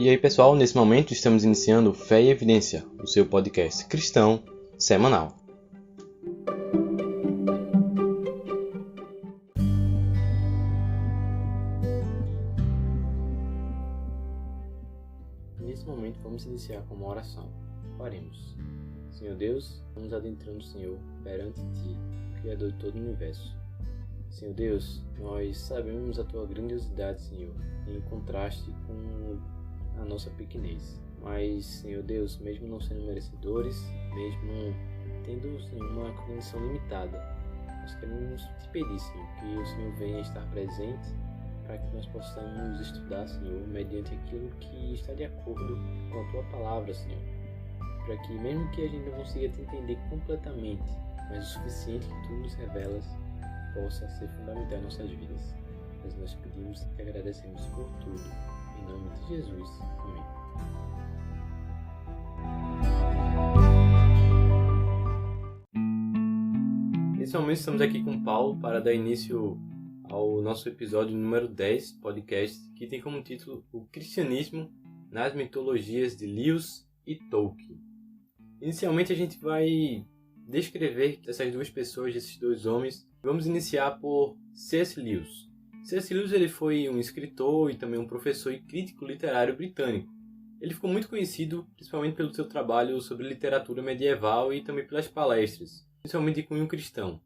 E aí pessoal, nesse momento estamos iniciando Fé e Evidência, o seu podcast cristão semanal. Nesse momento vamos iniciar com uma oração. Oremos. Senhor Deus, vamos adentrando, Senhor, perante Ti, Criador de todo o universo. Senhor Deus, nós sabemos a Tua grandiosidade, Senhor, em contraste com a nossa pequenez. Mas, Senhor Deus, mesmo não sendo merecedores, mesmo tendo, Senhor, uma condição limitada, nós queremos te pedir, Senhor, que o Senhor venha estar presente para que nós possamos estudar, Senhor, mediante aquilo que está de acordo com a Tua palavra, Senhor. Para que, mesmo que a gente não consiga te entender completamente, mas o suficiente que Tu nos revelas, possa ser fundamental em nossas vidas. Mas nós pedimos e agradecemos por tudo. Em nome de Jesus. Amém. Nesse momento estamos aqui com Paulo para dar início ao nosso episódio número 10, podcast, que tem como título O Cristianismo nas Mitologias de Lewis e Tolkien. Inicialmente a gente vai descrever essas duas pessoas, esses dois homens. Vamos iniciar por C.S. Lewis. C.S. Lewis ele foi um escritor e também um professor e crítico literário britânico. Ele ficou muito conhecido principalmente pelo seu trabalho sobre literatura medieval e também pelas palestras, principalmente de cunho cristão,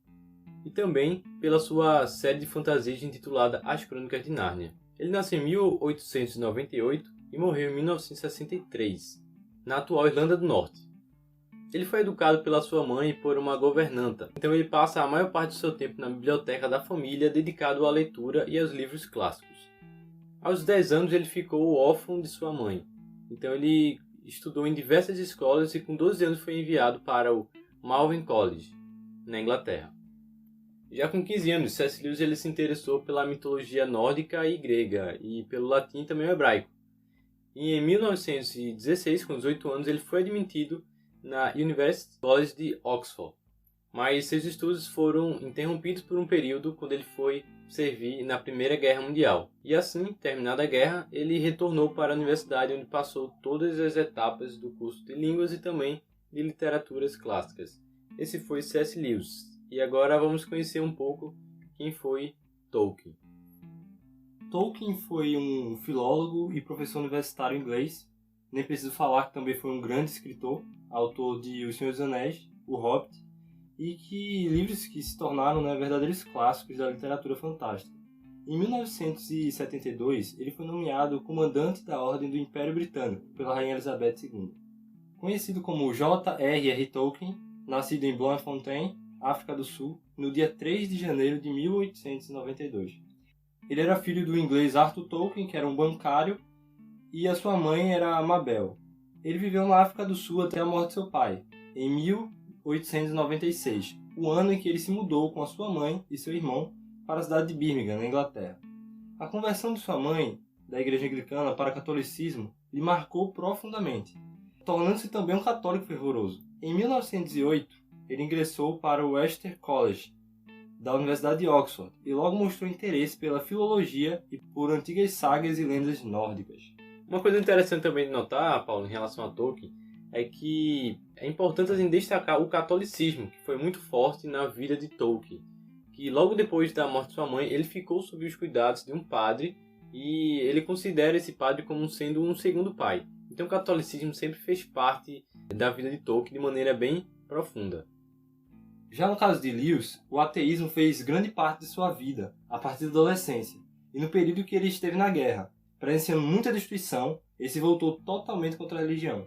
e também pela sua série de fantasias intitulada As Crônicas de Nárnia. Ele nasceu em 1898 e morreu em 1963, na atual Irlanda do Norte. Ele foi educado pela sua mãe e por uma governanta, então ele passa a maior parte do seu tempo na biblioteca da família dedicado à leitura e aos livros clássicos. Aos 10 anos ele ficou órfão de sua mãe, então ele estudou em diversas escolas e com 12 anos foi enviado para o Malvern College, na Inglaterra. Já com 15 anos, C.S. Lewis ele se interessou pela mitologia nórdica e grega e pelo latim e também o hebraico. E em 1916, com 18 anos, ele foi admitido na University College de Oxford, mas seus estudos foram interrompidos por um período quando ele foi servir na Primeira Guerra Mundial. E assim, terminada a guerra, ele retornou para a universidade onde passou todas as etapas do curso de línguas e também de literaturas clássicas. Esse foi C.S. Lewis. E agora vamos conhecer um pouco quem foi Tolkien. Tolkien foi um filólogo e professor universitário inglês. Nem preciso falar que também foi um grande escritor, autor de O Senhor dos Anéis, O Hobbit, e que livros que se tornaram verdadeiros clássicos da literatura fantástica. Em 1972, ele foi nomeado comandante da Ordem do Império Britânico pela Rainha Elizabeth II. Conhecido como J.R.R. Tolkien, nascido em Bloemfontein, África do Sul, no dia 3 de janeiro de 1892. Ele era filho do inglês Arthur Tolkien, que era um bancário, e a sua mãe era Mabel. Ele viveu na África do Sul até a morte de seu pai, em 1896, o ano em que ele se mudou com a sua mãe e seu irmão para a cidade de Birmingham, na Inglaterra. A conversão de sua mãe, da igreja anglicana para o catolicismo, lhe marcou profundamente, tornando-se também um católico fervoroso. Em 1908, ele ingressou para o Worcester College, da Universidade de Oxford, e logo mostrou interesse pela filologia e por antigas sagas e lendas nórdicas. Uma coisa interessante também de notar, Paulo, em relação a Tolkien, é que é importante assim, destacar o catolicismo, que foi muito forte na vida de Tolkien. Que logo depois da morte de sua mãe, ele ficou sob os cuidados de um padre, e ele considera esse padre como sendo um segundo pai. Então o catolicismo sempre fez parte da vida de Tolkien de maneira bem profunda. Já no caso de Lewis, o ateísmo fez grande parte de sua vida, a partir da adolescência, e no período que ele esteve na guerra. Presenciando muita destruição, ele se voltou totalmente contra a religião.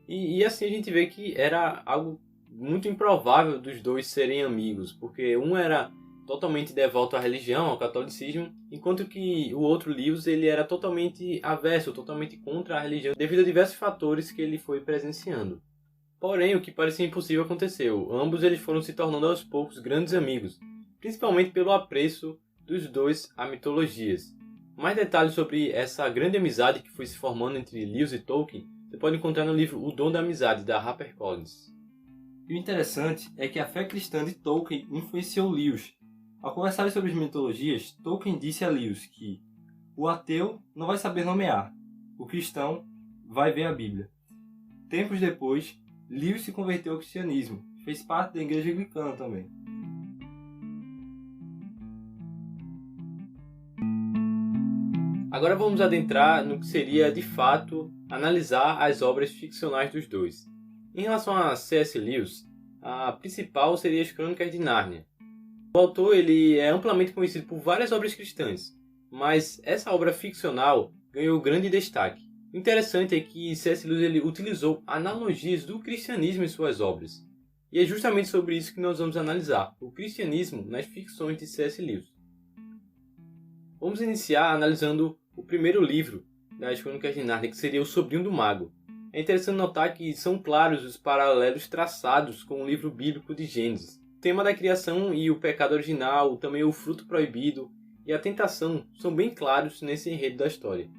E assim a gente vê que era algo muito improvável dos dois serem amigos, porque um era totalmente devoto à religião, ao catolicismo, enquanto que o outro, Lewis, ele era totalmente averso, totalmente contra a religião, devido a diversos fatores que ele foi presenciando. Porém, o que parecia impossível aconteceu. Ambos eles foram se tornando aos poucos grandes amigos, principalmente pelo apreço dos dois a mitologias. Mais detalhes sobre essa grande amizade que foi se formando entre Lewis e Tolkien, você pode encontrar no livro O Dom da Amizade, da HarperCollins. E o interessante é que a fé cristã de Tolkien influenciou Lewis. Ao conversar sobre as mitologias, Tolkien disse a Lewis que o ateu não vai saber nomear, o cristão vai ver a Bíblia. Tempos depois, Lewis se converteu ao cristianismo, fez parte da igreja anglicana também. Agora vamos adentrar no que seria, de fato, analisar as obras ficcionais dos dois. Em relação a C.S. Lewis, a principal seria as Crônicas de Nárnia. O autor ele é amplamente conhecido por várias obras cristãs, mas essa obra ficcional ganhou grande destaque. O interessante é que C.S. Lewis ele utilizou analogias do cristianismo em suas obras. E é justamente sobre isso que nós vamos analisar, o cristianismo nas ficções de C.S. Lewis. Vamos iniciar analisando o primeiro livro das Crônicas de Nárnia, que seria O Sobrinho do Mago. É interessante notar que são claros os paralelos traçados com o livro bíblico de Gênesis. O tema da criação e o pecado original, também o fruto proibido e a tentação são bem claros nesse enredo da história.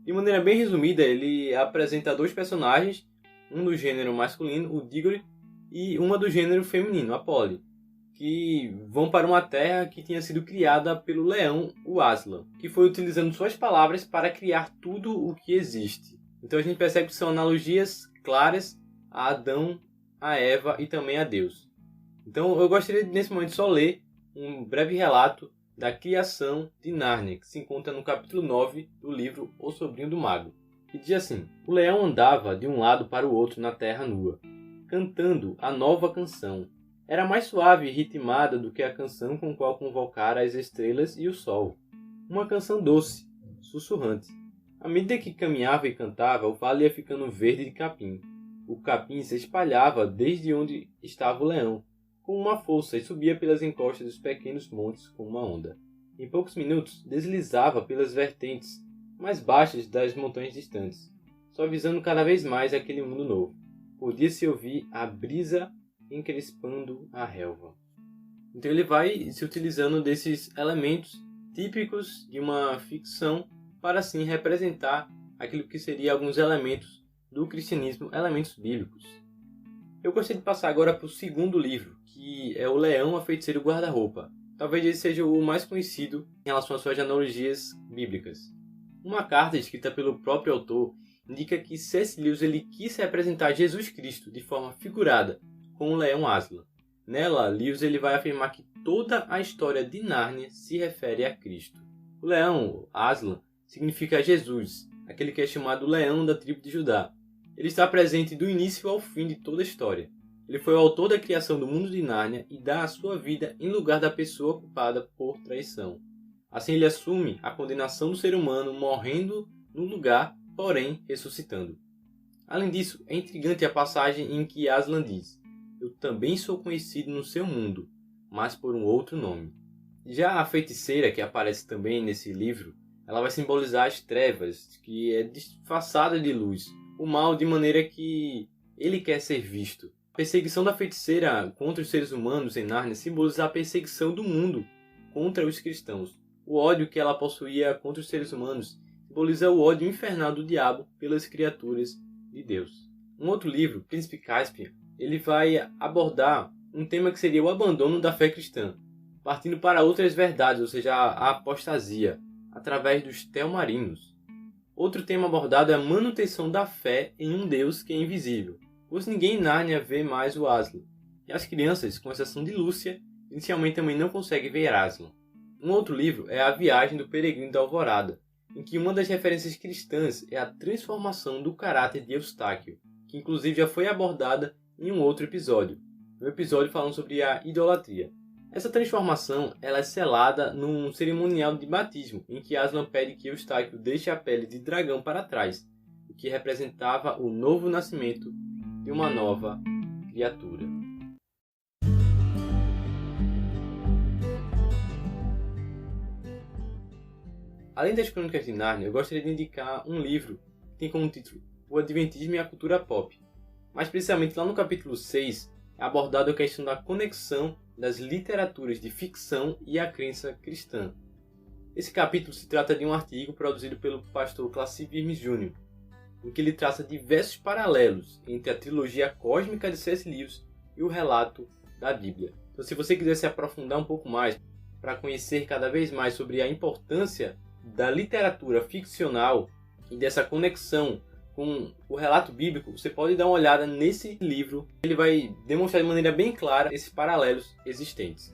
De maneira bem resumida, ele apresenta dois personagens, um do gênero masculino, o Diggory, e uma do gênero feminino, a Polly, que vão para uma terra que tinha sido criada pelo leão, o Aslan, que foi utilizando suas palavras para criar tudo o que existe. Então a gente percebe que são analogias claras a Adão, a Eva e também a Deus. Então eu gostaria nesse momento só ler um breve relato da criação de Nárnia, que se encontra no capítulo 9 do livro O Sobrinho do Mago. E diz assim: O leão andava de um lado para o outro na terra nua, cantando a nova canção. Era mais suave e ritmada do que a canção com qual convocara as estrelas e o sol. Uma canção doce, sussurrante. À medida que caminhava e cantava, o vale ia ficando verde de capim. O capim se espalhava desde onde estava o leão, com uma força, e subia pelas encostas dos pequenos montes com uma onda. Em poucos minutos, deslizava pelas vertentes mais baixas das montanhas distantes, suavizando cada vez mais aquele mundo novo. Podia-se ouvir a brisa encrespando a relva. Então ele vai se utilizando desses elementos típicos de uma ficção para assim representar aquilo que seria alguns elementos do cristianismo, elementos bíblicos. Eu gostaria de passar agora para o segundo livro, que é O Leão, a Feiticeira e o Guarda-Roupa. Talvez ele seja o mais conhecido em relação às suas analogias bíblicas. Uma carta escrita pelo próprio autor indica que C.S. Lewis ele quis representar Jesus Cristo de forma figurada, com o leão Aslan. Nela, Lewis ele vai afirmar que toda a história de Nárnia se refere a Cristo. O leão, Aslan, significa Jesus, aquele que é chamado leão da tribo de Judá. Ele está presente do início ao fim de toda a história. Ele foi o autor da criação do mundo de Nárnia e dá a sua vida em lugar da pessoa culpada por traição. Assim ele assume a condenação do ser humano, morrendo no lugar, porém ressuscitando. Além disso, é intrigante a passagem em que Aslan diz: Eu também sou conhecido no seu mundo, mas por um outro nome. Já a feiticeira, que aparece também nesse livro, ela vai simbolizar as trevas, que é disfarçada de luz, o mal de maneira que ele quer ser visto. A perseguição da feiticeira contra os seres humanos em Nárnia simboliza a perseguição do mundo contra os cristãos. O ódio que ela possuía contra os seres humanos simboliza o ódio infernal do diabo pelas criaturas de Deus. Um outro livro, Príncipe Caspian, ele vai abordar um tema que seria o abandono da fé cristã, partindo para outras verdades, ou seja, a apostasia, através dos telmarinos. Outro tema abordado é a manutenção da fé em um Deus que é invisível, pois ninguém em Nárnia vê mais o Aslan, e as crianças, com exceção de Lúcia, inicialmente também não conseguem ver Aslan. Um outro livro é A Viagem do Peregrino da Alvorada, em que uma das referências cristãs é a transformação do caráter de Eustáquio, que inclusive já foi abordada em um outro episódio, no episódio falando sobre a idolatria. Essa transformação ela é selada num cerimonial de batismo, em que Aslan pede que Eustáquio deixe a pele de dragão para trás, o que representava o novo nascimento de uma nova criatura. Além das Crônicas de Nárnia, eu gostaria de indicar um livro que tem como título O Adventismo e a Cultura Pop. Mais precisamente lá no capítulo 6 é abordada a questão da conexão das literaturas de ficção e a crença cristã. Esse capítulo se trata de um artigo produzido pelo pastor Classi Virmes Jr., em que ele traça diversos paralelos entre a trilogia cósmica de C.S. Lewis e o relato da Bíblia. Então, se você quiser se aprofundar um pouco mais para conhecer cada vez mais sobre a importância da literatura ficcional e dessa conexão com o relato bíblico, você pode dar uma olhada nesse livro. Ele vai demonstrar de maneira bem clara esses paralelos existentes.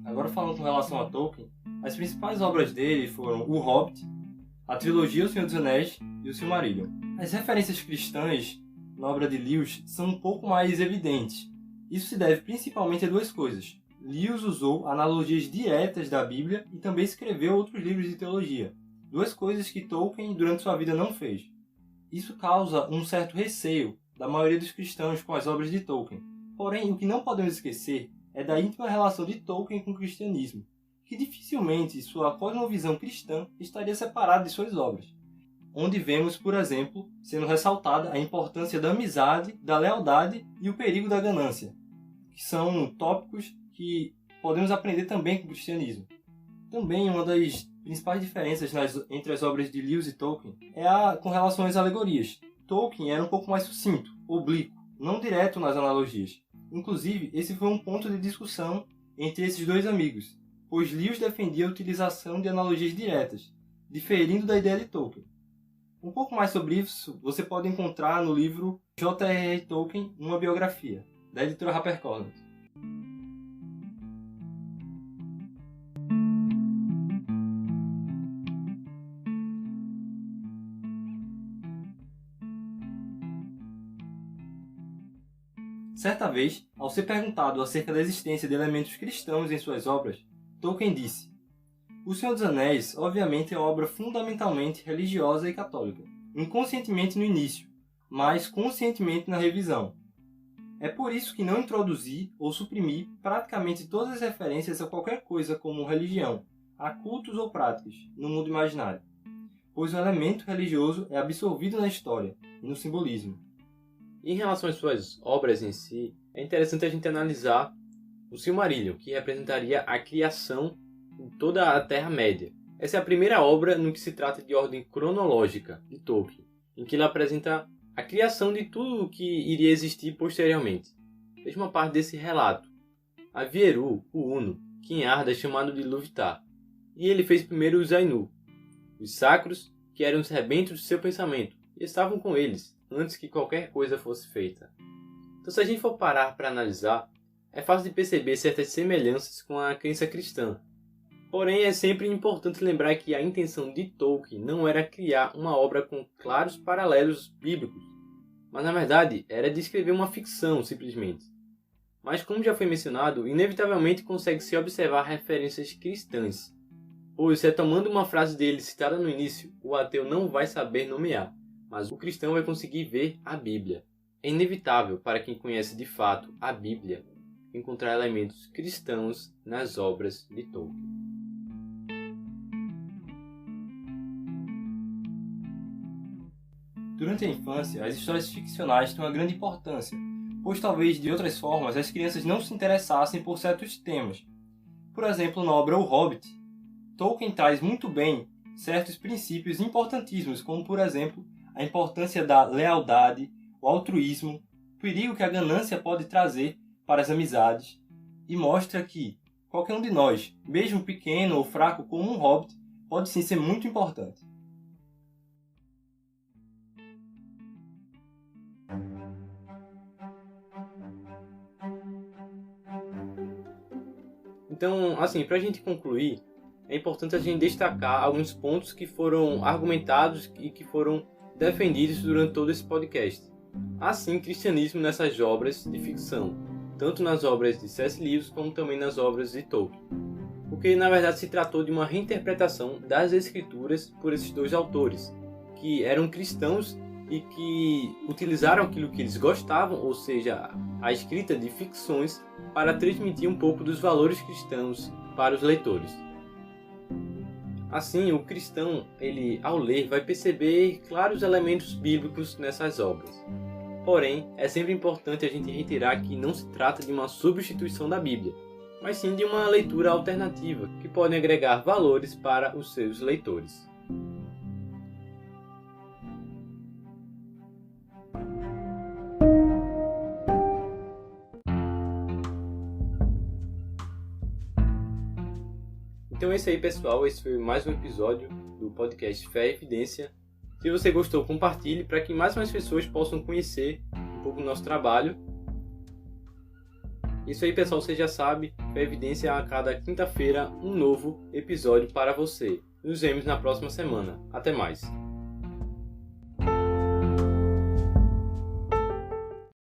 Agora falando com relação a Tolkien, as principais obras dele foram O Hobbit, a trilogia O Senhor dos Anéis e o Silmarillion. As referências cristãs na obra de Lewis são um pouco mais evidentes. Isso se deve principalmente a duas coisas. Lewis usou analogias diretas da Bíblia e também escreveu outros livros de teologia. Duas coisas que Tolkien durante sua vida não fez. Isso causa um certo receio da maioria dos cristãos com as obras de Tolkien. Porém, o que não podemos esquecer é da íntima relação de Tolkien com o cristianismo, que dificilmente sua cosmovisão cristã estaria separada de suas obras. Onde vemos, por exemplo, sendo ressaltada a importância da amizade, da lealdade e o perigo da ganância, que são tópicos que podemos aprender também com o cristianismo. Também uma das principais diferenças entre as obras de Lewis e Tolkien é com relação às alegorias. Tolkien era um pouco mais sucinto, oblíquo, não direto nas analogias. Inclusive, esse foi um ponto de discussão entre esses dois amigos, pois Lewis defendia a utilização de analogias diretas, diferindo da ideia de Tolkien. Um pouco mais sobre isso você pode encontrar no livro J.R.R. Tolkien, uma biografia, da editora HarperCollins. Certa vez, ao ser perguntado acerca da existência de elementos cristãos em suas obras, Tolkien disse: O Senhor dos Anéis, obviamente, é uma obra fundamentalmente religiosa e católica, inconscientemente no início, mas conscientemente na revisão. É por isso que não introduzi ou suprimi praticamente todas as referências a qualquer coisa como religião, a cultos ou práticas, no mundo imaginário, pois o elemento religioso é absorvido na história e no simbolismo. Em relação às suas obras em si, é interessante a gente analisar o Silmarillion, que representaria a criação em toda a Terra-média. Essa é a primeira obra no que se trata de ordem cronológica de Tolkien, em que ele apresenta a criação de tudo o que iria existir posteriormente. Veja uma parte desse relato. Havia Eru, o Uno, que em Arda é chamado de Ilúvatar, e ele fez primeiro os Ainur, os sacros, que eram os rebentos de seu pensamento, e estavam com eles, antes que qualquer coisa fosse feita. Então, se a gente for parar para analisar, é fácil de perceber certas semelhanças com a crença cristã. Porém, é sempre importante lembrar que a intenção de Tolkien não era criar uma obra com claros paralelos bíblicos, mas na verdade era descrever uma ficção, simplesmente. Mas, como já foi mencionado, inevitavelmente consegue-se observar referências cristãs, pois, retomando uma frase dele citada no início, o ateu não vai saber nomear, mas o cristão vai conseguir ver a Bíblia. É inevitável para quem conhece de fato a Bíblia encontrar elementos cristãos nas obras de Tolkien. Durante a infância, as histórias ficcionais têm uma grande importância, pois talvez de outras formas as crianças não se interessassem por certos temas. Por exemplo, na obra O Hobbit, Tolkien traz muito bem certos princípios importantíssimos, como por exemplo a importância da lealdade, o altruísmo, o perigo que a ganância pode trazer para as amizades, e mostra que qualquer um de nós, mesmo pequeno ou fraco como um hobbit, pode sim ser muito importante. Então, assim, para a gente concluir, é importante a gente destacar alguns pontos que foram argumentados e que foram defendidos durante todo esse podcast. Há sim cristianismo nessas obras de ficção, tanto nas obras de C.S. Lewis como também nas obras de Tolkien. Porque na verdade se tratou de uma reinterpretação das escrituras por esses dois autores, que eram cristãos e que utilizaram aquilo que eles gostavam, ou seja, a escrita de ficções, para transmitir um pouco dos valores cristãos para os leitores. Assim, o cristão, ele, ao ler, vai perceber claros elementos bíblicos nessas obras. Porém, é sempre importante a gente reiterar que não se trata de uma substituição da Bíblia, mas sim de uma leitura alternativa, que pode agregar valores para os seus leitores. Então é isso aí, pessoal. Esse foi mais um episódio do podcast Fé e Evidência. Se você gostou, compartilhe para que mais pessoas possam conhecer um pouco do nosso trabalho. Isso aí, pessoal, você já sabe. Fé e Evidência, a cada quinta-feira um novo episódio para você. Nos vemos na próxima semana. Até mais.